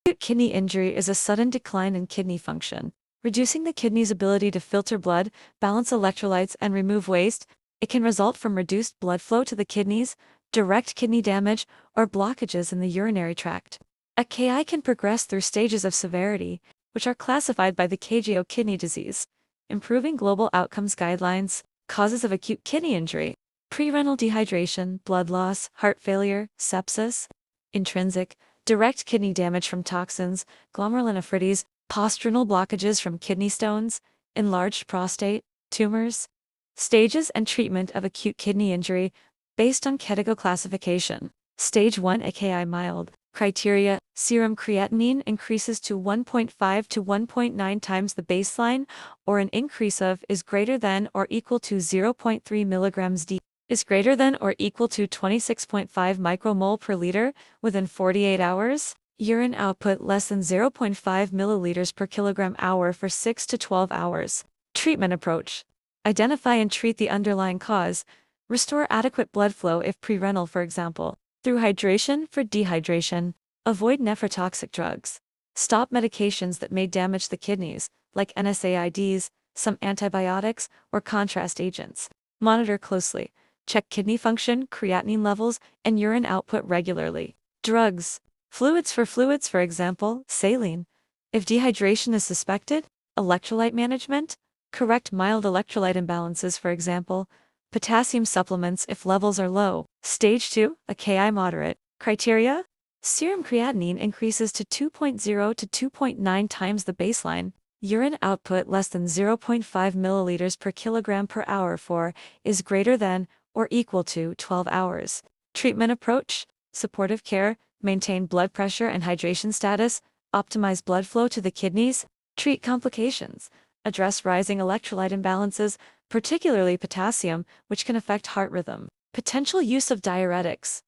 Acute kidney injury is a sudden decline in kidney function, reducing the kidney's ability to filter blood, balance electrolytes, and remove waste. It can result from reduced blood flow to the kidneys, direct kidney damage, or blockages in the urinary tract. AKI can progress through stages of severity, which are classified by the KGO kidney disease. Improving global outcomes guidelines, causes of acute kidney injury, prerenal dehydration, blood loss, heart failure, sepsis, intrinsic, direct kidney damage from toxins, glomerulonephritis, postrenal blockages from kidney stones, enlarged prostate, tumors. Stages and treatment of acute kidney injury based on KDIGO classification. Stage 1 AKI mild. Criteria: serum creatinine increases to 1.5 to 1.9 times the baseline, or an increase of is greater than or equal to 0.3 mg d is greater than or equal to 26.5 micromole per liter within 48 hours. Urine output less than 0.5 milliliters per kilogram hour for 6 to 12 hours. Treatment approach: identify and treat the underlying cause. Restore adequate blood flow if prerenal, for example, through hydration for dehydration. Avoid nephrotoxic drugs. Stop medications that may damage the kidneys, like NSAIDs, some antibiotics, or contrast agents. Monitor closely. Check kidney function, creatinine levels, and urine output regularly. Drugs. Fluids, for example, saline. If dehydration is suspected, electrolyte management. Correct mild electrolyte imbalances, for example, potassium supplements if levels are low. Stage 2, AKI moderate. Criteria: serum creatinine increases to 2.0 to 2.9 times the baseline. Urine output less than 0.5 milliliters per kilogram per hour for is greater than or equal to 12 hours. Treatment approach: supportive care, maintain blood pressure and hydration status, optimize blood flow to the kidneys, treat complications, address rising electrolyte imbalances, particularly potassium, which can affect heart rhythm. Potential use of diuretics.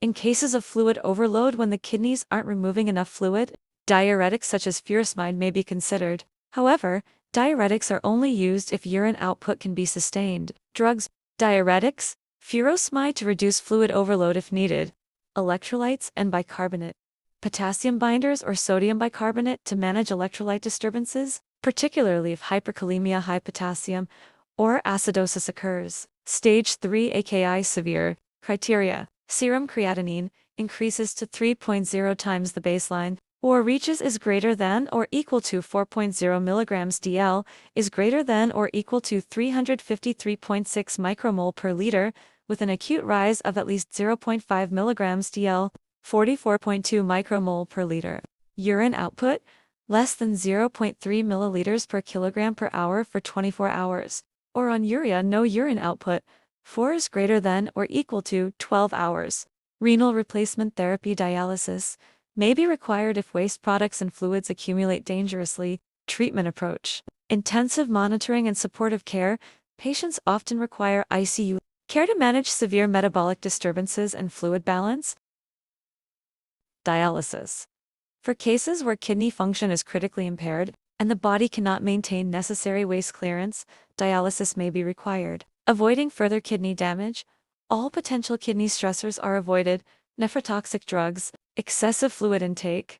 In cases of fluid overload when the kidneys aren't removing enough fluid, diuretics such as furosemide may be considered. However, diuretics are only used if urine output can be sustained. Drugs: diuretics, furosemide to reduce fluid overload if needed, electrolytes and bicarbonate, potassium binders or sodium bicarbonate to manage electrolyte disturbances, particularly if hyperkalemia, high potassium, or acidosis occurs. Stage 3 AKI severe. Criteria: serum creatinine increases to 3.0 times the baseline, or reaches is greater than or equal to 4.0 mg dl, is greater than or equal to 353.6 micromole per liter, with an acute rise of at least 0.5 mg dl, 44.2 micromole per liter. Urine output less than 0.3 milliliters per kilogram per hour for 24 hours, or on urea no urine output, 4 is greater than or equal to 12 hours. Renal replacement therapy, dialysis, may be required if waste products and fluids accumulate dangerously. Treatment approach: intensive monitoring and supportive care. Patients often require ICU care to manage severe metabolic disturbances and fluid balance. Dialysis. For cases where kidney function is critically impaired and the body cannot maintain necessary waste clearance, dialysis may be required. Avoiding further kidney damage. All potential kidney stressors are avoided: nephrotoxic drugs, excessive fluid intake.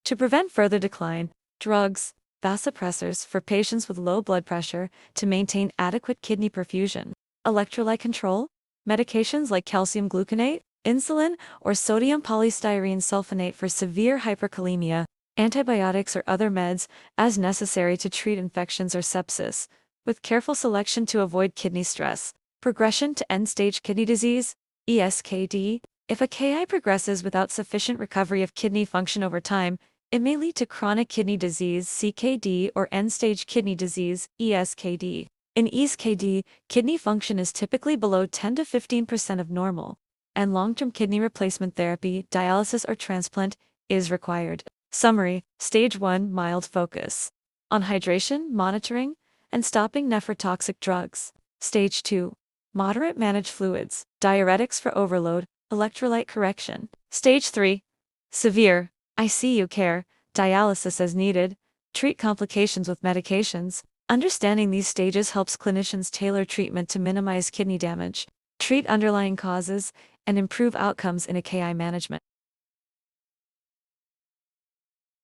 To prevent further decline, drugs, vasopressors for patients with low blood pressure to maintain adequate kidney perfusion. Electrolyte control, medications like calcium gluconate, insulin, or sodium polystyrene sulfonate for severe hyperkalemia, antibiotics or other meds as necessary to treat infections or sepsis, with careful selection to avoid kidney stress. Progression to end-stage kidney disease, ESKD. If AKI progresses without sufficient recovery of kidney function over time, it may lead to chronic kidney disease, CKD, or end-stage kidney disease, ESKD. In ESKD, kidney function is typically below 10 to 15% of normal, and long-term kidney replacement therapy, dialysis or transplant, is required. Summary: Stage 1 mild focus on hydration, monitoring, and stopping nephrotoxic drugs. Stage 2 moderate manage fluids, diuretics for overload, electrolyte correction. Stage 3 severe ICU care, dialysis as needed, treat complications with medications. Understanding these stages helps clinicians tailor treatment to minimize kidney damage, treat underlying causes, and improve outcomes in AKI management.